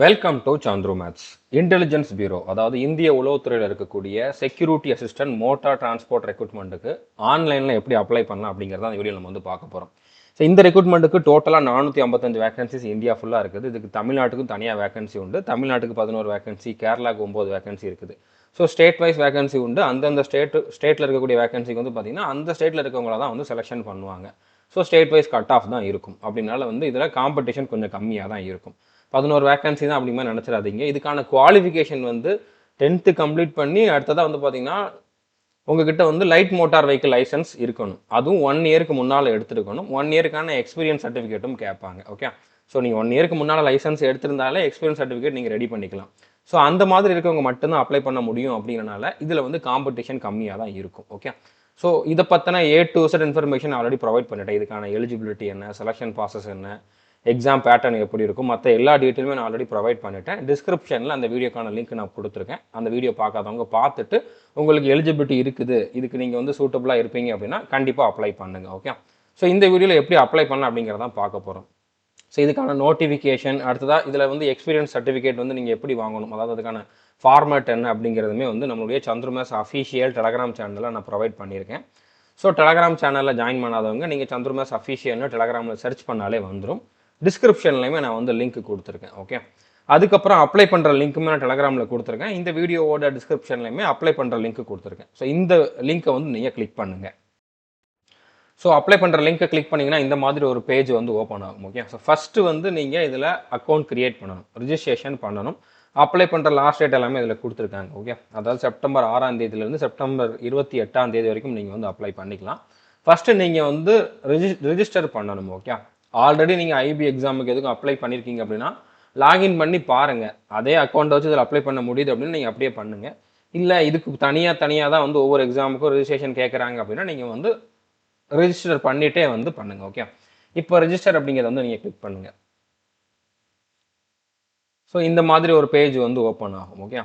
Welcome to Chandru maths. Intelligence bureau, அதாவது இந்திய உளவுத்துறையில் இருக்கக்கூடிய செக்யூரிட்டி அசிஸ்டன்ட் மோட்டார் டிரான்ஸ்போர்ட் ரெக்ரூட்மெண்ட்டுக்கு ஆன்லைனில் எப்படி அப்ளை பண்ணலாம் அப்படிங்கிறத அந்த வீடியோ நம்ம வந்து பார்க்க போகிறோம். ஸோ இந்த ரெக்ரூட்மெண்ட்டுக்கு டோட்டலாக 455 வேகன்சிஸ் இந்தியா ஃபுல்லாக இருக்குது. இதுக்கு தமிழ்நாட்டுக்கும் தனியாக வேகன்சி உண்டு. தமிழ்நாட்டுக்கு 11 வேகன்சி, கேரளாவுக்கு 9 வேகன்சி இருக்குது. ஸோ ஸ்டேட் வைஸ் வேகன்சி உண்டு. அந்தந்த ஸ்டேட்டில் இருக்கக்கூடிய வேகன்சிக்கு வந்து பார்த்திங்கன்னா அந்த ஸ்டேட்டில் இருக்கவங்கள தான் வந்து செலெக்ஷன் பண்ணுவாங்க. So state wise cut off தான் இருக்கும். அப்படின்னால வந்து இதில் காம்படிஷன் கொஞ்சம் கம்மியாக தான் இருக்கும். 11 வேகன்சி தான் அப்படி மாதிரி நினச்சிடாதீங்க. இதுக்கான குவாலிஃபிகேஷன் வந்து 10th கம்ப்ளீட் பண்ணி அடுத்ததாக வந்து பார்த்தீங்கன்னா உங்ககிட்ட வந்து லைட் மோட்டார் வெஹிக்கிள் லைசன்ஸ் இருக்கணும். அதுவும் 1 இயருக்கு முன்னால் எடுத்துருக்கணும். 1 இயருக்கான எக்ஸ்பீரியன்ஸ் சர்டிஃபிகேட்டும் கேட்பாங்க. ஓகே, ஸோ நீங்கள் 1 இயருக்கு முன்னால் லைசன்ஸ் எடுத்திருந்தாலே எக்ஸ்பீரியன்ஸ் சர்டிஃபிகேட் நீங்கள் ரெடி பண்ணிக்கலாம். ஸோ அந்த மாதிரி இருக்கவங்க மட்டும்தான் அப்ளை பண்ண முடியும். அப்படிங்கிறனால இதில் வந்து காம்படிஷன் கம்மியாக தான் இருக்கும். ஓகே, ஸோ இதை பற்றின A to Z information already provide பண்ணிட்டேன். இதுக்கான எலிஜிபிலிட்டி என்ன, செலெக்ஷன் ப்ராசஸ் என்ன, எக்ஸாம் பேட்டர்ன் எப்படி இருக்கும், மற்ற எல்லா டீட்டெயிலுமே நான் ஆல்ரெடி ப்ரொவைட் பண்ணிட்டேன். டிஸ்கிரிப்ஷனில் அந்த வீடியோக்கான லிங்க் நான் கொடுத்துருக்கேன். அந்த வீடியோ பார்க்காதவங்க பார்த்துட்டு உங்களுக்கு எலிஜிபிலிட்டி இருக்குது, இதுக்கு நீங்கள் வந்து சூட்டபுளாக இருப்பீங்க அப்படின்னா கண்டிப்பாக அப்ளை பண்ணுங்கள். ஓகே, ஸோ இந்த வீடியோவில் எப்படி அப்ளை பண்ணலாம் அப்படிங்கிறதான் பார்க்க போகிறோம். ஸோ இதுக்கான நோட்டிஃபிகேஷன், அடுத்ததாக இதில் வந்து எக்ஸ்பீரியன்ஸ் சர்டிஃபிகேட் வந்து நீங்கள் எப்படி வாங்கணும், அதாவது அதுக்கான ஃபார்மேட் என்ன அப்படிங்கிறதுமே வந்து நம்மளுடைய சந்துரு மேத்ஸ் அஃபீஷியல் டெலகிராம் சேனலில் நான் ப்ரொவைட் பண்ணியிருக்கேன். ஸோ டெலகிராம் சேனலில் ஜாயின் பண்ணாதவங்க நீங்கள் சந்துரு மேத்ஸ் அஃபீஷியல்னு டெலகிராமில் சர்ச் பண்ணாலே வந்துடும். டிஸ்கிரிப்ஷன்லையுமே நான் வந்து லிங்க் கொடுத்துருக்கேன். ஓகே, அதுக்கப்புறம் அப்ளை பண்ணுற லிங்க்குமே நான் டெலகிராமில் கொடுத்துருக்கேன். இந்த வீடியோவோட டிஸ்கிரிப்ஷன்லையுமே அப்ளை பண்ணுற லிங்க் கொடுத்துருக்கேன். ஸோ இந்த லிங்க்கை வந்து நீங்கள் கிளிக் பண்ணுங்கள். ஸோ அப்ளை பண்ணுற லிங்க்கை கிளிக் பண்ணிங்கன்னா இந்த மாதிரி ஒரு பேஜ் வந்து ஓப்பன் ஆகும். ஓகே, ஸோ ஃபஸ்ட்டு வந்து நீங்கள் இதில் அக்கௌண்ட் க்ரியேட் பண்ணணும், ரிஜிஸ்ட்ரேஷன் பண்ணணும். அப்ளை பண்ணுற லாஸ்ட் டேட் எல்லாமே இதில் கொடுத்துருக்காங்க. ஓகே, அதாவது செப்டம்பர் 6ஆம் தேதியிலேருந்து செப்டம்பர் 28ஆம் தேதி வரைக்கும் நீங்கள் வந்து அப்ளை பண்ணிக்கலாம். ஃபஸ்ட்டு நீங்கள் வந்து ரிஜிஸ்டர் பண்ணணும். ஓகே, ஆல்ரெடி நீங்கள் ஐபி எக்ஸாமுக்கு எதுக்கும் அப்ளை பண்ணியிருக்கீங்க அப்படின்னா லாகின் பண்ணி பாருங்கள். அதே அக்கௌண்ட்டை வச்சு இதில் அப்ளை பண்ண முடியுது அப்படின்னு நீங்கள் அப்படியே பண்ணுங்கள். இல்லை இதுக்கு தனியாக தான் வந்து ஒவ்வொரு எக்ஸாமுக்கும் ரிஜிஸ்ட்ரேஷன் கேட்குறாங்க அப்படின்னா நீங்கள் வந்து ரிஜிஸ்டர் பண்ணிட்டே வந்து பண்ணுங்கள். ஓகே, இப்போ ரிஜிஸ்டர் அப்படிங்கிறத வந்து நீங்கள் கிளிக் பண்ணுங்கள். ஸோ இந்த மாதிரி ஒரு பேஜ் வந்து ஓப்பன் ஆகும். ஓகே,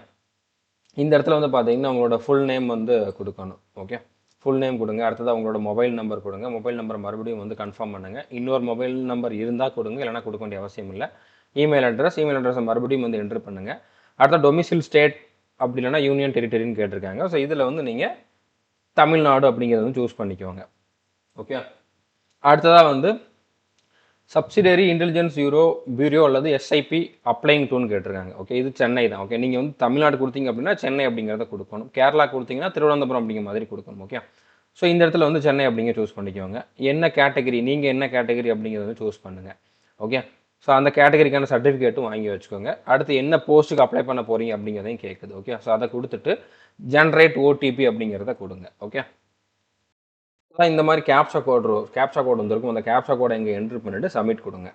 இந்த இடத்துல வந்து பார்த்தீங்கன்னா உங்களோட ஃபுல் நேம் வந்து கொடுக்கணும். ஓகே, ஃபுல் நேம் கொடுங்க. அடுத்ததாக உங்களோட மொபைல் நம்பர் கொடுங்க. மொபைல் நம்பர் மறுபடியும் வந்து கன்ஃபார்ம் பண்ணுங்கள். இன்னொரு மொபைல் நம்பர் இருந்தால் கொடுங்க, இல்லைனா கொடுக்க வேண்டிய அவசியம் இல்லை. இமெயில் அட்ரஸை மறுபடியும் வந்து என்ட்ரு பண்ணுங்கள். அடுத்த டொமிசில் ஸ்டேட் அப்படி இல்லைனா யூனியன் டெரிட்டரின்னு கேட்டிருக்காங்க. ஸோ இதில் வந்து நீங்கள் தமிழ்நாடு அப்படிங்கிறத வந்து சூஸ் பண்ணிக்கோங்க. ஓகே, அடுத்ததாக வந்து சப்சிடரி இன்டெலிஜென்ஸ் பியூரோ அல்லது எஸ்ஐபி அப்ளைங் டூன்னு கேட்டிருக்காங்க. ஓகே, இது சென்னை தான். ஓகே, நீங்கள் வந்து தமிழ்நாடு கொடுத்தீங்க அப்படின்னா சென்னை அப்படிங்கிறத கொடுக்கணும். கேரளா கொடுத்தீங்கன்னா திருவனந்தபுரம் அப்படிங்கிற மாதிரி கொடுக்கணும். ஓகே, ஸோ இந்த இடத்துல வந்து சென்னை அப்படிங்க சூஸ் பண்ணிக்கோங்க. என்ன கேட்டகரி, நீங்கள் என்ன கேட்டகரி அப்படிங்கிறத வந்து சூஸ் பண்ணுங்கள். ஓகே, ஸோ அந்த கேட்டகரிக்கான சர்டிஃபிகேட்டும் வாங்கி வச்சுக்கோங்க. அடுத்து என்ன போஸ்ட்டுக்கு அப்ளை பண்ண போகிறீங்க அப்படிங்கிறதையும் கேட்குது. ஓகே, ஸோ அதை கொடுத்துட்டு ஜென்ரேட் ஓடிபி அப்படிங்கிறத கொடுங்க. ஓகே, இந்த மாதிரி கேப்சா கோட் வந்திருக்கும். அந்த கேப்சா கோடை இங்கே என்ட்ரு பண்ணிவிட்டு சப்மிட் கொடுங்க.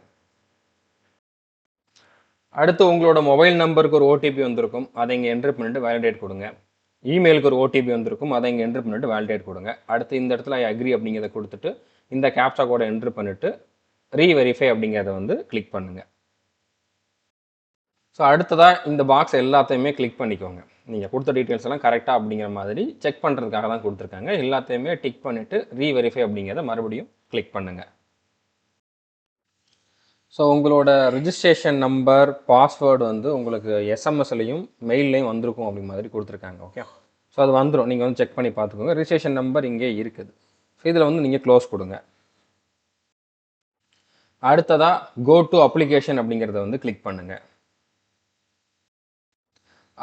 அடுத்து உங்களோட மொபைல் நம்பருக்கு ஒரு ஓடிபி வந்திருக்கும். அதை இங்கே என்ட்ரு பண்ணிவிட்டு வேலிடேட் கொடுங்க. இமெயிலுக்கு ஒரு ஓடிபி வந்திருக்கும். அதை இங்கே என்ட்ரு பண்ணிவிட்டு வேலிடேட் கொடுங்க. அடுத்து இந்த இடத்துல ஐ அக்ரி அப்படிங்கிறத கொடுத்துட்டு இந்த கேப்சா கோடை என்ட்ரு பண்ணிவிட்டு ரீவெரிஃபை அப்படிங்கிறத வந்து கிளிக் பண்ணுங்கள். ஸோ அடுத்ததாக இந்த பாக்ஸ் எல்லாத்தையுமே கிளிக் பண்ணிக்கோங்க. நீங்கள் கொடுத்த டீட்டெயில்ஸ் எல்லாம் கரெக்டாக அப்படிங்கிற மாதிரி செக் பண்ணுறதுக்காக தான் கொடுத்துருக்காங்க. எல்லாத்தையுமே டிக் பண்ணிவிட்டு ரீவெரிஃபை அப்படிங்கிறத மறுபடியும் கிளிக் பண்ணுங்கள். ஸோ உங்களோட ரிஜிஸ்ட்ரேஷன் நம்பர், பாஸ்வேர்டு வந்து உங்களுக்கு எஸ்எம்எஸ்லையும் மெயில்லையும் வந்திருக்கும் அப்படி மாதிரி கொடுத்துருக்காங்க. ஓகே, ஸோ அது வந்துடும். நீங்கள் வந்து செக் பண்ணி பார்த்துக்கோங்க. ரிஜிஸ்ட்ரேஷன் நம்பர் இங்கே இருக்குது. ஸோ இதில் வந்து நீங்கள் க்ளோஸ் கொடுங்க. அடுத்ததாக கோ டு அப்ளிகேஷன் அப்படிங்கிறத வந்து கிளிக் பண்ணுங்கள்.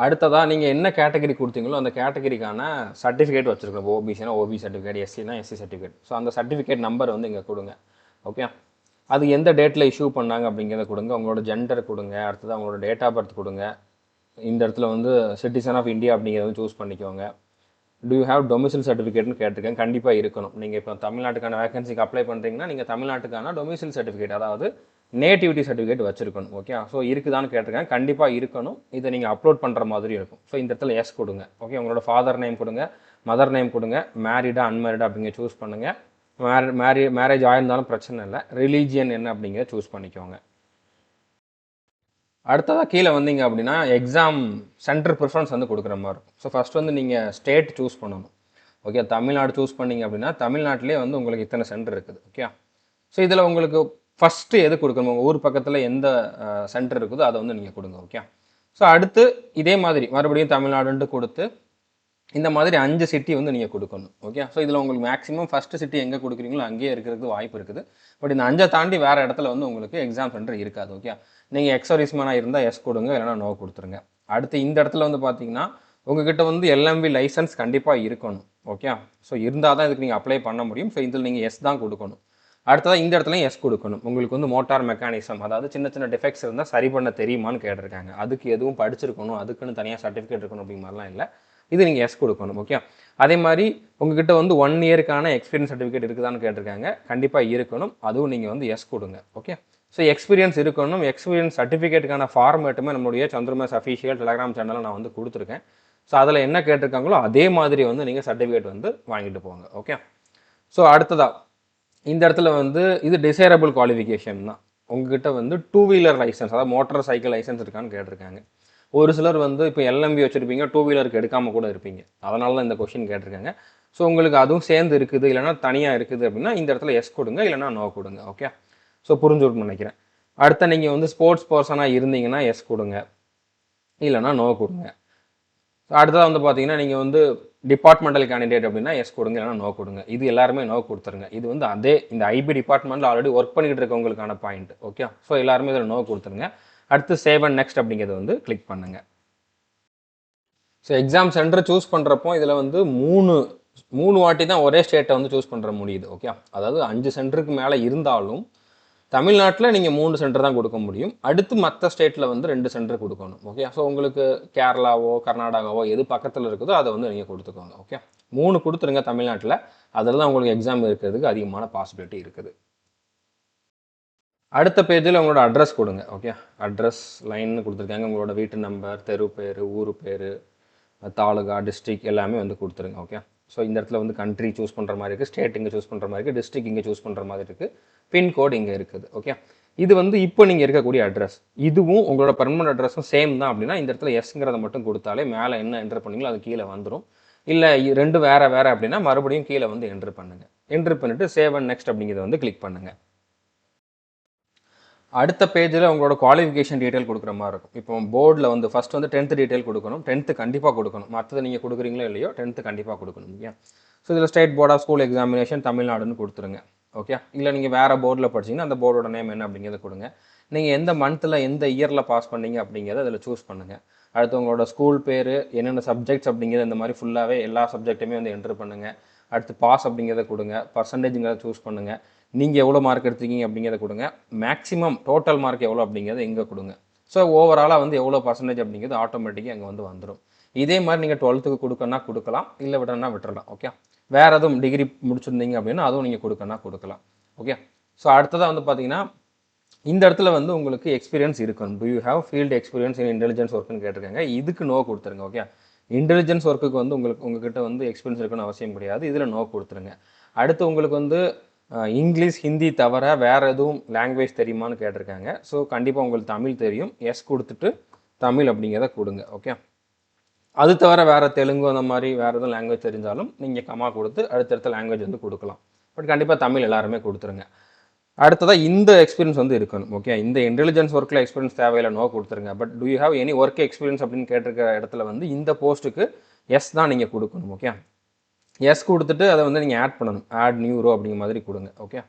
அடுத்ததாக நீங்கள் என்ன கேட்டகரி கொடுத்தீங்களோ அந்த கேட்டகரிக்கான சர்டிஃபிகேட் வச்சுருக்கோம். ஓபிசினா ஓபி சர்டிஃபிகேட், எஸ்சினா எஸ்சி சர்டிஃபிகேட். ஸோ அந்த சர்டிஃபிகேட் நம்பர் வந்து இங்கே கொடுங்க. ஓகே, அது எந்த டேட்டில் இஷ்யூ பண்ணாங்க அப்படிங்கிறத கொடுங்க. உங்களோட ஜெண்டர் கொடுங்க. அடுத்தது அவங்களோட டேட் ஆஃப் பர்த் கொடுங்க. இந்த இடத்துல வந்து சிட்டிசன் ஆஃப் இந்தியா அப்படிங்கிறத சூஸ் பண்ணிக்கோங்க. டு யூ ஹேவ் டொமிசில் சர்டிஃபிகேட்னு கேட்டிருக்கேன். கண்டிப்பாக இருக்கணும். நீங்கள் இப்போ தமிழ்நாட்டுக்கான வேகன்சிக்கு அப்ளை பண்ணுறீங்கன்னா நீங்கள் தமிழ்நாட்டுக்கான டொமிசில் சர்டிஃபிகேட், அதாவது நேட்டிவிட்டி சர்டிஃபிகேட் வச்சுருக்கணும். ஓகே, ஸோ இருக்குதான்னு கேட்டிருக்கேன். கண்டிப்பாக இருக்கணும். இதை நீங்கள் அப்லோட் பண்ணுற மாதிரி இருக்கும். ஸோ இந்த இடத்துல எஸ் கொடுங்க. ஓகே, உங்களோட ஃபாதர் நேம் கொடுங்க, மதர் நேம் கொடுங்க, மேரிடா அன்மேரிடா அப்படிங்க சூஸ் பண்ணுங்கள். மேரேஜ் ஆயிருந்தாலும் பிரச்சனை இல்லை. ரிலீஜியன் என்ன அப்படிங்கிறத சூஸ் பண்ணிக்கோங்க. அடுத்ததாக கீழே வந்தீங்க அப்படின்னா எக்ஸாம் சென்டர் ப்ரிஃபரன்ஸ் வந்து கொடுக்குற மாதிரி இருக்கும். ஸோ ஃபஸ்ட் வந்து நீங்கள் ஸ்டேட் சூஸ் பண்ணணும். ஓகே, தமிழ்நாடு சூஸ் பண்ணிங்க அப்படின்னா தமிழ்நாட்டிலே வந்து உங்களுக்கு இத்தனை சென்டர் இருக்குது. ஓகே, ஸோ இதில் உங்களுக்கு ஃபஸ்ட்டு எது கொடுக்கணும், உங்கள் ஊர் பக்கத்தில் எந்த சென்டர் இருக்குதோ அதை வந்து நீங்கள் கொடுங்க. ஓகே. ஸோ அடுத்து இதே மாதிரி மறுபடியும் தமிழ்நாடுன்ட்டு கொடுத்து இந்த மாதிரி 5 சிட்டி வந்து நீங்கள் கொடுக்கணும். ஓகே. ஸோ இதில் உங்களுக்கு மேக்ஸிமம் ஃபஸ்ட்டு சிட்டி எங்கே கொடுக்குறீங்களோ அங்கேயே இருக்கிறதுக்கு வாய்ப்பு இருக்குது. பட் இந்த 5 தாண்டி வேறு இடத்துல வந்து உங்களுக்கு எக்ஸாம் சென்டர் இருக்காது. ஓகே. நீங்கள் எக்ஸர்வீஸ்மேனாக இருந்தால் எஸ் கொடுங்க, இல்லைனா நோ கொடுத்துருங்க. அடுத்து இந்த இடத்துல வந்து பார்த்தீங்கன்னா உங்ககிட்ட வந்து எல்எம்பி லைசன்ஸ் கண்டிப்பாக இருக்கணும். ஓகே. ஸோ இருந்தால் தான் இதுக்கு நீங்கள் அப்ளை பண்ண முடியும். ஸோ இதில் நீங்கள் எஸ் தான் கொடுக்கணும். அடுத்ததாக இந்த இடத்துலையும் எஸ் கொடுக்கணும். உங்களுக்கு வந்து மோட்டார் மெக்கானிசம், அதாவது சின்ன சின்ன டிஃபெக்ட்ஸ் இருந்தால் சரி பண்ண தெரியுமான்னு கேட்டிருக்காங்க. அதுக்கு எதுவும் படிச்சிருக்கணும், அதுக்குன்னு தனியாக சர்டிஃபிகேட் இருக்கணும் அப்படிங்க மாதிரிலாம் இல்லை. இது நீங்கள் எஸ் கொடுக்கணும். ஓகே. அதே மாதிரி உங்ககிட்ட வந்து 1 இயருக்கான எக்ஸ்பீரியன்ஸ் சர்டிஃபிகேட் இருக்குதான்னு கேட்டிருக்காங்க. கண்டிப்பாக இருக்கணும். அதுவும் நீங்கள் வந்து எஸ் கொடுங்க. ஓகே. ஸோ எக்ஸ்பீரியன்ஸ் இருக்கணும். எக்ஸ்பீரியன்ஸ் சர்டிஃபிகேட்டுக்கான ஃபார்மேட்டுமே நம்மளுடைய சந்திரமாஸ் அஃபீஷியல் டெலகிராம் சேனலில் நான் வந்து கொடுத்துருக்கேன். ஸோ அதில் என்ன கேட்டிருக்காங்களோ அதே மாதிரி வந்து நீங்கள் சர்டிஃபிகேட் வந்து வாங்கிட்டு போங்க. ஓகே. ஸோ அடுத்ததாக இந்த இடத்துல வந்து இது டிசைரபிள் குவாலிஃபிகேஷன் தான். உங்ககிட்ட வந்து 2 வீலர் லைசன்ஸ், அதாவது மோட்டார் சைக்கிள் லைசன்ஸ் இருக்கான்னு கேட்டிருக்காங்க. ஒரு சிலர் வந்து இப்போ எல்எம்பி வச்சுருப்பீங்க, 2 வீலருக்கு எடுக்காமல் கூட இருப்பீங்க. அதனால தான் இந்த கொஷின் கேட்டிருக்காங்க. ஸோ உங்களுக்கு அதுவும் சேர்ந்து இருக்குது, இல்லைனா தனியாக இருக்குது அப்படின்னா இந்த இடத்துல எஸ் கொடுங்க, இல்லைனா நோ கொடுங்க. ஓகே. ஸோ புரிஞ்சுருக்குன்னு நினைக்கிறேன். அடுத்த நீங்கள் வந்து ஸ்போர்ட்ஸ் பர்சனாக இருந்தீங்கன்னா எஸ் கொடுங்க, இல்லைனா நோ கொடுங்க. அடுத்ததாக வந்து பார்த்தீங்கன்னா நீங்கள் வந்து டிபார்ட்மெண்டல் கேண்டிடேட் அப்படின்னா எஸ் கொடுங்க, இல்லைனா நோ கொடுங்க. இது எல்லாருமே நோ கொடுத்துருங்க. இது வந்து அதே இந்த ஐபி டிபார்ட்மெண்ட்டில் ஆல்ரெடி ஒர்க் பண்ணிக்கிட்டு இருக்கவங்களுக்கான பாயிண்ட். ஓகே. ஸோ எல்லாருமே இதில் நோ கொடுத்துருங்க. அடுத்து சேவ் அண்ட் நெக்ஸ்ட் அப்படிங்கிறத வந்து கிளிக் பண்ணுங்கள். ஸோ எக்ஸாம் சென்டர் சூஸ் பண்ணுறப்போ இதில் வந்து மூணு வாட்டி தான் ஒரே ஸ்டேட்டை வந்து சூஸ் பண்ணுற முடியுது. ஓகே. அதாவது 5 சென்டருக்கு மேலே இருந்தாலும் தமிழ்நாட்டில் நீங்கள் 3 சென்டர் தான் கொடுக்க முடியும். அடுத்து மற்ற ஸ்டேட்டில் வந்து 2 சென்டர் கொடுக்கணும். ஓகே. ஸோ உங்களுக்கு கேரளாவோ கர்நாடகாவோ எது பக்கத்தில் இருக்குதோ அதை வந்து நீங்கள் கொடுத்துக்கோங்க. ஓகே. 3 கொடுத்துருங்க தமிழ்நாட்டில். அதில் தான் உங்களுக்கு எக்ஸாம் இருக்கிறதுக்கு அதிகமான பாசிபிலிட்டி இருக்குது. அடுத்த பேஜில் உங்களோட அட்ரஸ் கொடுங்க. ஓகே. அட்ரஸ் லைன்னு கொடுத்துருக்காங்க. உங்களோட வீட்டு நம்பர், தெரு பேர், ஊர் பேர், தாலுகா, டிஸ்ட்ரிக் எல்லாமே வந்து கொடுத்துருங்க. ஓகே. ஸோ இந்த இடத்துல வந்து கண்ட்ரி சூஸ் பண்ணுற மாதிரி இருக்குது, ஸ்டேட் இங்கே சூஸ் பண்ணுற மாதிரி இருக்குது, டிஸ்ட்ரிக் இங்கே சூஸ் பண்ணுற மாதிரி இருக்குது, பின்கோடு இங்கே இருக்குது. ஓகே. இது வந்து இப்போ நீங்கள் இருக்கக்கூடிய அட்ரஸ். இதுவும் உங்களோட பர்மனன்ட் அட்ரஸும் சேம் தான் அப்படின்னா இந்த இடத்துல எஸ்ங்கிறத மட்டும் கொடுத்தாலே மேலே என்ன என்ட்ரு பண்ணீங்களோ அது கீழே வந்துடும். இல்லை 2 வேறு அப்படின்னா மறுபடியும் கீழே வந்து என்ட்ரு பண்ணுங்கள். என்ட்ரு பண்ணிவிட்டு சேவ் அண்ட் நெக்ஸ்ட் அப்படிங்கிறத வந்து கிளிக் பண்ணுங்கள். அடுத்த பேஜில் உங்களோட குவாலிஃபிகேஷன் டீட்டெயில் கொடுக்குற மாதிரி இருக்கும். இப்போ போர்டில் வந்து ஃபஸ்ட் வந்து 10th டீட்டெயில் கொடுக்கணும். 10th கண்டிப்பாக கொடுக்கணும். மற்றது நீங்கள் கொடுக்குறீங்களோ இல்லையோ 10th கண்டிப்பாக கொடுக்கணும். ஓகே. ஸோ இதில் state board of school examination தமிழ்நாடுன்னு கொடுத்துருங்க. ஓகே. இல்லை நீங்கள் வேறு போர்டில் படிச்சிங்கன்னா அந்த போர்டோட நேம் என்ன அப்படிங்கிறத கொடுங்க. நீங்கள் எந்த மந்த்தில் எந்த இயரில் பாஸ் பண்ணீங்க அப்படிங்கிறத அதில் சூஸ் பண்ணுங்கள். அடுத்து உங்களோட ஸ்கூல் பேர், என்னென்ன சப்ஜெக்ட்ஸ் அப்படிங்கிறது இந்த மாதிரி ஃபுல்லாகவே எல்லா சப்ஜெக்ட்டுமே வந்து என்ட்ரு பண்ணுங்கள். அடுத்து பாஸ் அப்படிங்கிறத கொடுங்க. பர்சன்டேஜுங்கிறத சூஸ் பண்ணுங்கள். நீங்கள் எவ்வளோ மார்க் எடுத்துருக்கீங்க அப்படிங்கிறத கொடுங்க. மேக்ஸிமம் டோட்டல் மார்க் எவ்வளோ அப்படிங்கிறத எங்கே கொடுங்க. ஸோ ஓவராலாக வந்து எவ்வளோ பர்சன்டேஜ் அப்படிங்கிறது ஆட்டோமேட்டிக்காக அங்கே வந்து வந்துடும். இதே மாதிரி நீங்கள் 12th கொடுக்கணும்னா கொடுக்கலாம், இல்லை விடணும்னா விட்டுறலாம். ஓகே. வேறு எதுவும் டிகிரி முடிச்சிருந்தீங்க அப்படின்னா அதுவும் நீங்கள் கொடுக்கணும்னா கொடுக்கலாம். ஓகே. ஸோ அடுத்ததாக வந்து பார்த்தீங்கன்னா இந்த இடத்துல வந்து உங்களுக்கு எக்ஸ்பீரியன்ஸ் இருக்கணும். Do you have field experience in intelligence ஒர்க்குன்னு கேட்டிருக்காங்க. இதுக்கு நோ கொடுத்துருங்க. ஓகே. இன்டெலிஜென்ஸ் ஒர்க்குக்கு வந்து உங்ககிட்ட வந்து எக்ஸ்பீரியன்ஸ் இருக்கணும்னு அவசியம் கிடையாது. இதில் நோ கொடுத்துருங்க. அடுத்து உங்களுக்கு வந்து இங்கிலீஷ், ஹிந்தி தவிர வேறு எதுவும் லாங்குவேஜ் தெரியுமான்னு கேட்டிருக்காங்க. ஸோ கண்டிப்பாக உங்களுக்கு தமிழ் தெரியும். எஸ் கொடுத்துட்டு தமிழ் அப்படிங்கிறத கொடுங்க. ஓகே. அது தவிர வேறு தெலுங்கு அந்த மாதிரி வேறு எதுவும் லாங்குவேஜ் தெரிஞ்சாலும் நீங்கள் கமா கொடுத்து அடுத்தடுத்த லாங்குவேஜ் வந்து கொடுக்கலாம். பட் கண்டிப்பாக தமிழ் எல்லாருமே கொடுத்துருங்க. அடுத்ததாக இந்த எக்ஸ்பீரியன்ஸ் வந்து இருக்கணும். ஓகே. இந்த இன்டெலிஜென்ஸ் ஒர்க்கில் எக்ஸ்பீரியன்ஸ் தேவையில்லை, நோ கொடுத்துருங்க. But do you have any work experience அப்படின்னு கேட்டிருக்கிற இடத்துல வந்து இந்த போஸ்ட்டுக்கு எஸ் தான் நீங்கள் கொடுக்கணும். ஓகே. எஸ் கொடுத்துட்டு அதை வந்து நீங்கள் ஆட் பண்ணணும். ஆட் நியூ ரோ அப்படிங்கிற மாதிரி கொடுங்க. ஓகே.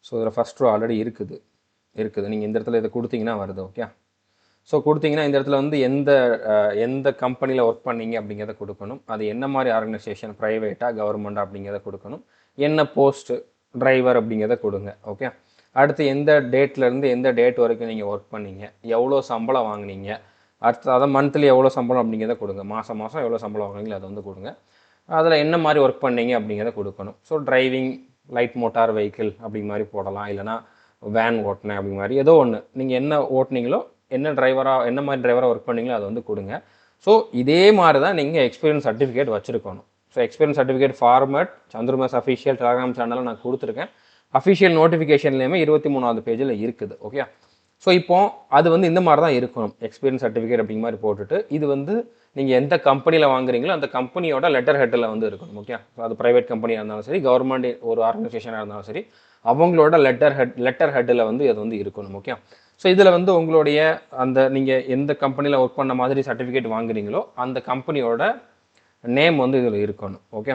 ஸோ இதில் ஃபஸ்ட் ரோ ஆல்ரெடி இருக்குது. நீங்கள் இந்த இடத்துல இதை கொடுத்தீங்கன்னா வருது. ஓகே. ஸோ கொடுத்தீங்கன்னா இந்த இடத்துல வந்து எந்த கம்பெனியில் ஒர்க் பண்ணீங்க அப்படிங்கிறத கொடுக்கணும். அது என்ன மாதிரி ஆர்கனைசேஷன், ப்ரைவேட்டாக கவர்மெண்ட்டாக அப்படிங்கிறத கொடுக்கணும். என்ன போஸ்ட்டு, டிரைவர் அப்படிங்கிறத கொடுங்க. ஓகே. அடுத்து எந்த டேட்லேருந்து எந்த டேட் வரைக்கும் நீங்கள் ஒர்க் பண்ணீங்க, எவ்வளோ சம்பளம் வாங்கினீங்க, அடுத்து அதை மந்த்லி எவ்வளோ சம்பளம் அப்படிங்கிறத கொடுங்க. மாதம் எவ்வளோ சம்பளம் வாங்குனீங்களோ அதை வந்து கொடுங்க. அதில் என்ன மாதிரி ஒர்க் பண்ணீங்க அப்படிங்கிறத கொடுக்கணும். So driving light motor vehicle அப்படிங்க மாதிரி போடலாம், இல்லைனா வேன் ஓட்டினேன் அப்படிங்க மாதிரி ஏதோ ஒன்று நீங்கள் என்ன ஓட்டினீங்களோ, என்ன மாதிரி டிரைவராக ஒர்க் பண்ணீங்களோ அதை வந்து கொடுங்க. ஸோ இதே மாதிரி தான் நீங்கள் எக்ஸ்பீரியன்ஸ் சர்டிஃபிகேட் வச்சுருக்கணும். So experience certificate format Chandramas official Telegram சேனலில் நான் கொடுத்துருக்கேன். அஃபிஷியல் நோட்டிஃபிகேஷன்லேயுமே 23வது பேஜில் இருக்குது. ஓகே. ஸோ இப்போ அது வந்து இந்த மாதிரி தான் இருக்கணும். எக்ஸ்பீரியன்ஸ் சர்டிஃபிகேட் அப்படிங்க மாதிரி போட்டுட்டு இது வந்து நீங்கள் எந்த கம்பெனியில் வாங்குறீங்களோ அந்த கம்பெனியோட லெட்டர் ஹெட்டில் வந்து இருக்கணும். ஓகே. அது ப்ரைவேட் கம்பெனியாக இருந்தாலும் சரி, கவர்மெண்ட் ஒரு ஆர்கனைசேஷனாக இருந்தாலும் சரி, அவங்களோட லெட்டர் ஹெட்டில் வந்து இது வந்து இருக்கணும். ஓகே. ஸோ இதில் வந்து உங்களுடைய அந்த நீங்கள் எந்த கம்பெனியில் ஒர்க் பண்ண மாதிரி சர்டிஃபிகேட் வாங்குறீங்களோ அந்த கம்பெனியோட நேம் வந்து இதில் இருக்கணும். ஓகே.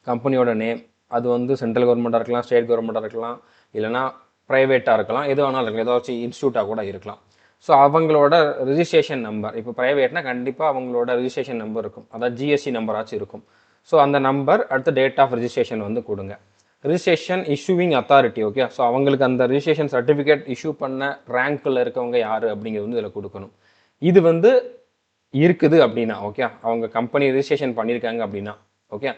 கம்பெனியோட நேம் அது வந்து சென்ட்ரல் கவர்மெண்ட்டாக இருக்கலாம், ஸ்டேட் கவர்மெண்ட்டாக இருக்கலாம், இல்லைனா ப்ரைவேட்டாக இருக்கலாம், எது வேணாலும் இருக்கலாம், ஏதாச்சும் இன்ஸ்டியூட்டாக கூட இருக்கலாம். ஸோ அவங்களோட ரிஜிஸ்ட்ரேஷன் நம்பர், இப்போ ப்ரைவேட்னா கண்டிப்பாக அவங்களோட ரிஜிஸ்ட்ரேஷன் நம்பர் இருக்கும், அதாவது ஜிஎஸ்டி நம்பராச்சும் இருக்கும். ஸோ அந்த நம்பர் அடுத்து டேட் ஆஃப் ரிஜிஸ்ட்ரேஷன் வந்து கொடுங்க. Registration issuing authority. Okay. So அவங்களுக்கு அந்த ரிஜிஸ்ட்ரேஷன் சர்டிஃபிகேட் இஷ்யூ பண்ண ரேங்க்கில் இருக்கவங்க யார் அப்படிங்கிறது வந்து இதில் கொடுக்கணும். இது வந்து இருக்குது அப்படின்னா, ஓகே, அவங்க கம்பெனி ரிஜிஸ்ட்ரேஷன் பண்ணியிருக்காங்க அப்படின்னா, ஓகே.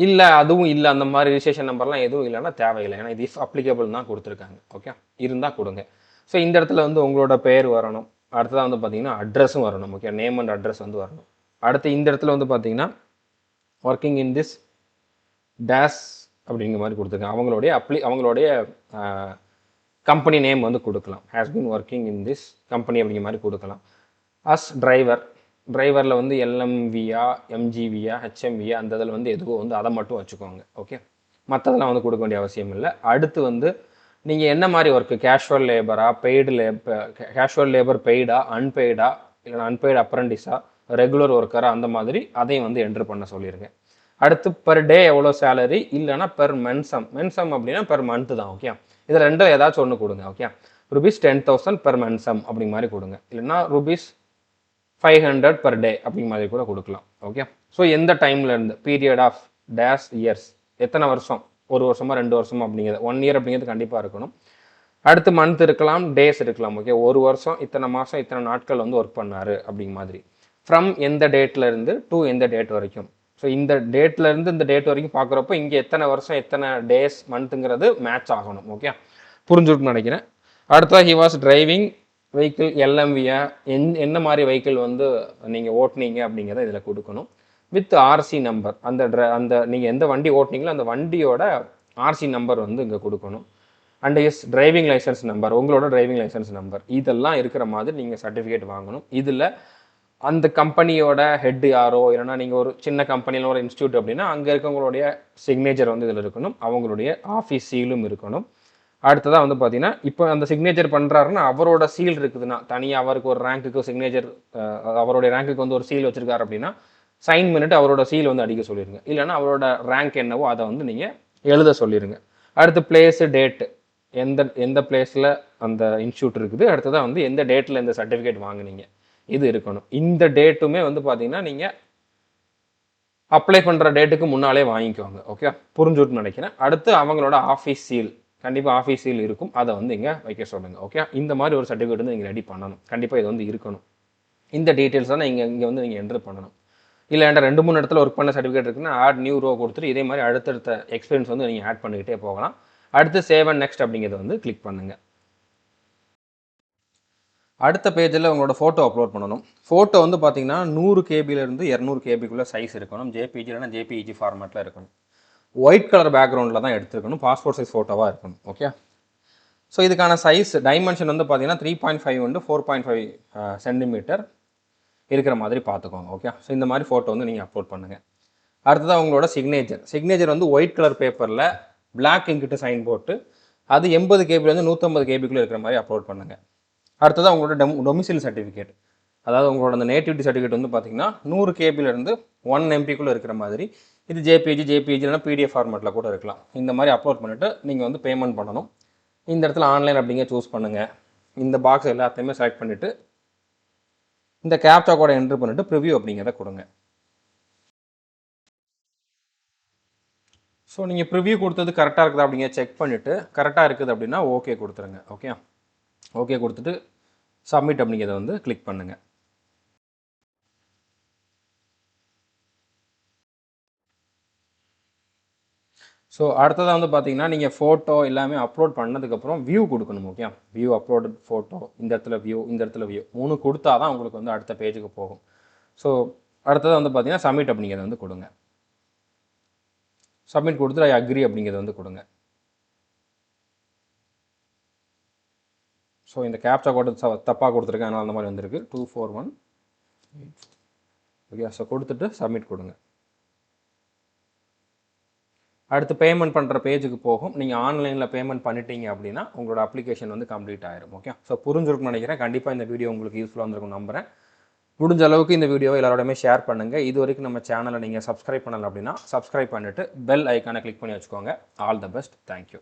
இல்லை அதுவும் இல்லை, அந்த மாதிரி ரிஜிஸ்ட்ரேஷன் நம்பர்லாம் எதுவும் இல்லைன்னா தேவையில்லை, ஏன்னா இது இஃப் அப்ளிகபிள் தான் கொடுத்துருக்காங்க. ஓகே. இருந்தால் கொடுங்க. ஸோ இந்த இடத்துல வந்து உங்களோட பேர் வரணும். அடுத்ததாக வந்து பார்த்தீங்கன்னா அட்ரஸும் வரணும். ஓகே. நேம் அண்ட் அட்ரஸ் வந்து வரணும். அடுத்து இந்த இடத்துல வந்து பார்த்தீங்கன்னா ஒர்க்கிங் இன் திஸ் டேஸ் அப்படிங்கிற மாதிரி கொடுத்துருக்காங்க. அவங்களுடைய கம்பெனி நேம் வந்து கொடுக்கலாம். Has been working in this company அப்படிங்கிற மாதிரி கொடுக்கலாம். அஸ் டிரைவரில் வந்து எல்எம்வியா, எம்ஜிவியா, ஹெச்எம்வியா அந்த இதில் வந்து எதுவோ வந்து அதை மட்டும் வச்சுக்கோங்க. ஓகே. மற்றதெல்லாம் வந்து கொடுக்க வேண்டிய அவசியம் இல்லை. அடுத்து வந்து நீங்கள் என்ன மாதிரி ஒர்க்கு, கேஷுவல் லேபரா, கேஷுவல் லேபர் பெய்டா, அன்பெய்டா, இல்லைனா அன்பெய்டு அப்ரண்டிஸா, ரெகுலர் ஒர்க்கரா, அந்த மாதிரி அதையும் வந்து என்ட்ரு பண்ண சொல்லிடுங்க. அடுத்து பெர் டே எவ்வளோ சேலரி, இல்லைனா பெர் மென்சம் அப்படின்னா பெர் மந்த்து தான். ஓகே. இதில் ரெண்டும் ஏதாச்சும் ஒன்று கொடுங்க. ஓகே. ருபீஸ் 10,000 பெர் மென்சம் அப்படிங்க மாதிரி கொடுங்க, இல்லைனா ருபீஸ் 500 per day அப்படிங்கிற மாதிரி கூட கொடுக்கலாம். ஓகே. ஸோ எந்த டைம்ல இருந்து, பீரியட் ஆஃப் டேஸ் இயர்ஸ், எத்தனை வருஷம், 1 வருஷமா 2 வருஷமா அப்படிங்கிறது, 1 year அப்படிங்கிறது கண்டிப்பாக இருக்கணும். அடுத்து மந்த் இருக்கலாம், டேஸ் இருக்கலாம். ஓகே. 1 வருஷம் இத்தனை மாதம் இத்தனை நாட்கள் வந்து ஒர்க் பண்ணாரு அப்படிங்க மாதிரி. ஃப்ரம் எந்த டேட்ல இருந்து டு எந்த டேட் வரைக்கும். ஸோ இந்த டேட்ல இருந்து இந்த டேட் வரைக்கும் பார்க்குறப்போ இங்கே எத்தனை வருஷம் எத்தனை டேஸ் மந்த்துங்கிறது மேட்ச் ஆகணும். ஓகே. புரிஞ்சுட்டுன்னு நினைக்கிறேன். அடுத்ததாக ஹி வாஸ் டிரைவிங் வெஹிக்கிள் எல்எம்வியா, என்ன மாதிரி வெஹிக்கிள் வந்து நீங்கள் ஓட்டுனீங்க அப்படிங்கிறத இதில் கொடுக்கணும். வித் ஆர்சி நம்பர், அந்த நீங்கள் எந்த வண்டி ஓட்டுனீங்களோ அந்த வண்டியோட ஆர்சி நம்பர் வந்து இங்கே கொடுக்கணும். And yes driving licence number, உங்களோட டிரைவிங் லைசன்ஸ் நம்பர், இதெல்லாம் இருக்கிற மாதிரி நீங்கள் சர்டிஃபிகேட் வாங்கணும். இதில் அந்த கம்பெனியோட ஹெட் யாரோ, இல்லைனா நீங்கள் ஒரு சின்ன கம்பெனியில் ஒரு இன்ஸ்டியூட் அப்படின்னா அங்கே இருக்கவங்களுடைய சிக்னேச்சர் வந்து இதில் இருக்கணும், அவங்களுடைய ஆஃபீஸ் சீலும் இருக்கணும். அடுத்ததாக வந்து பார்த்தீங்கன்னா இப்போ அந்த சிக்னேச்சர் பண்ணுறாருன்னா அவரோட சீல் இருக்குதுன்னா, தனியாக அவருக்கு ஒரு ரேங்க்குக்கு சிக்னேச்சர், அவருடைய ரேங்க்குக்கு வந்து ஒரு சீல் வச்சுருக்காரு அப்படின்னா சைன் பண்ணிவிட்டு அவரோட சீல் வந்து அடிக்க சொல்லிடுங்க. இல்லைனா அவரோட ரேங்க் என்னவோ அதை வந்து நீங்கள் எழுத சொல்லிடுங்க. அடுத்து பிளேஸு, டேட்டு, எந்த பிளேஸில் அந்த இன்ஸ்டியூட் இருக்குது, அடுத்ததாக வந்து எந்த டேட்டில் இந்த சர்டிஃபிகேட் வாங்கினீங்க, இது இருக்கணும். இந்த டேட்டுமே வந்து பார்த்தீங்கன்னா நீங்கள் அப்ளை பண்ணுற டேட்டுக்கு முன்னாலே வாங்கிக்குவாங்க. ஓகே. புரிஞ்சுட்டு நினைக்கிறேன். அடுத்து அவங்களோட ஆஃபீஸ் சீல், கண்டிப்பாக ஆஃபீஸ் சீல் இருக்கும், அதை வந்து இங்கே வைக்க சொல்லுங்கள். ஓகே. இந்த மாதிரி ஒரு சர்டிஃபிகேட் வந்து நீங்கள் ரெடி பண்ணணும். கண்டிப்பாக இது வந்து இருக்கணும். இந்த டீட்டெயில்ஸ் தான் இங்கே வந்து நீங்கள் என்ட்ரு பண்ணணும். இல்லை என்கிட்ட 2-3 இடத்துல ஒர்க் பண்ண சர்டிஃபிகேட் இருக்குன்னா ஆட் நியூ ரோ கொடுத்துட்டு இதே மாதிரி அடுத்தடுத்த எக்ஸ்பீரியன்ஸ் வந்து நீங்கள் ஆட் பண்ணிக்கிட்டே போகலாம். அடுத்து சேவ் அண்ட் நெக்ஸ்ட் அப்படிங்கிறத வந்து கிளிக் பண்ணுங்கள். அடுத்த பேஜில் உங்களோட ஃபோட்டோ அப்லோட் பண்ணணும். ஃபோட்டோ வந்து பார்த்தீங்கன்னா 100 கேபிலேருந்து 200 கேபிக்குள்ளே சைஸ் இருக்கணும். ஜேபிஜி இல்லைனா ஜேபிஇஜி ஃபார்மேட்டில் இருக்கணும். ஒயிட் கலர் பேக்ரவுண்டில் தான் எடுத்துருக்கணும். பாஸ்போர்ட் சைஸ் ஃபோட்டோவாக இருக்கணும். ஓகே. ஸோ இதுக்கான சைஸ் டைமென்ஷன் வந்து பார்த்தீங்கன்னா 3.5 into 4.5 சென்டிமீட்டர் இருக்கிற மாதிரி பார்த்துக்கோங்க. ஓகே. ஸோ இந்த மாதிரி ஃபோட்டோ வந்து நீங்கள் அப்லோட் பண்ணுங்கள். அடுத்ததாக உங்களோட சிக்னேச்சர் வந்து ஒயிட் கலர் பேப்பரில் பிளாக் இங்கிட்ட சைன் போட்டு அது 80 கேபிலேருந்து 150 கேபிக்குள்ளே இருக்கிற மாதிரி அப்லோட் பண்ணுங்கள். அடுத்ததாக உங்களோட டொமிசில் சர்டிஃபிகேட், அதாவது உங்களோட அந்த நேட்டிவிட்டி சர்டிஃபிகேட் வந்து பார்த்தீங்கன்னா 100 கேபிலேருந்து 1 MBக்குள்ளே இருக்கிற மாதிரி, இது ஜேபிஜி இல்லைனா பிடிஎஃப் ஃபார்மேட்டில் கூட இருக்கலாம். இந்த மாதிரி அப்லோட் பண்ணிவிட்டு நீங்கள் வந்து பேமெண்ட் பண்ணணும். இந்த இடத்துல ஆன்லைன் அப்படிங்க சூஸ் பண்ணுங்கள். இந்த பாக்ஸ் எல்லாத்தையுமே செலக்ட் பண்ணிவிட்டு இந்த கேப்சா கோடை என்ட்ரு பண்ணிவிட்டு ப்ரிவ்யூ அப்படிங்கிறத கொடுங்க. ஸோ நீங்கள் ப்ரிவ்யூ கொடுத்தது கரெக்டாக இருக்குதா அப்படிங்க செக் பண்ணிவிட்டு கரெக்டாக இருக்குது அப்படின்னா ஓகே கொடுத்துருங்க. ஓகே கொடுத்துட்டு சப்மிட் அப்படிங்கிறத வந்து கிளிக் பண்ணுங்கள். ஸோ அடுத்ததாக வந்து பார்த்தீங்கன்னா நீங்கள் ஃபோட்டோ எல்லாமே அப்லோட் பண்ணதுக்கப்புறம் வியூ கொடுக்கணும். ஓகே. வியூ அப்லோடு ஃபோட்டோ, இந்த இடத்துல வியூ 3 கொடுத்தா தான் உங்களுக்கு வந்து அடுத்த பேஜுக்கு போகும். ஸோ அடுத்ததாக வந்து பார்த்தீங்கன்னா சப்மிட் அப்படிங்கிறத வந்து கொடுங்க. சப்மிட் கொடுத்துட்டு ஐ அக்ரி அப்படிங்கிறத வந்து கொடுங்க. ஸோ இந்த கேப்சா கோடு தப்பாக கொடுத்துருக்கேன், அதனால் அந்த மாதிரி வந்திருக்கு. 241. ஓகே. ஸோ கொடுத்துட்டு சப்மிட் கொடுங்க. அடுத்து பேமெண்ட் பண்ணுற பேஜுக்கு போகும். நீங்கள் ஆன்லைனில் பேமெண்ட் பண்ணிட்டீங்க அப்படின்னா உங்களோட அப்ளிகேஷன் வந்து கம்ப்ளீட் ஆயிரும். ஓகே, ஸோ புரிஞ்சிருக்கும்னு நினைக்கிறேன். கண்டிப்பாக இந்த வீடியோ உங்களுக்கு யூஸ்ஃபுல்லாக இருந்திருக்கும் நம்புறேன். முடிஞ்ச அளவுக்கு இந்த வீடியோவை எல்லாரோடையுமே ஷேர் பண்ணுங்கள். இது வரைக்கும் நம்ம சேனலை நீங்கள் சப்ஸ்கிரைப் பண்ணலை அப்படின்னா சப்ஸ்கிரைப் பண்ணிவிட்டு பெல் ஐக்கானை கிளிக் பண்ணி வச்சுக்கோங்க. All the best. தேங்க்யூ.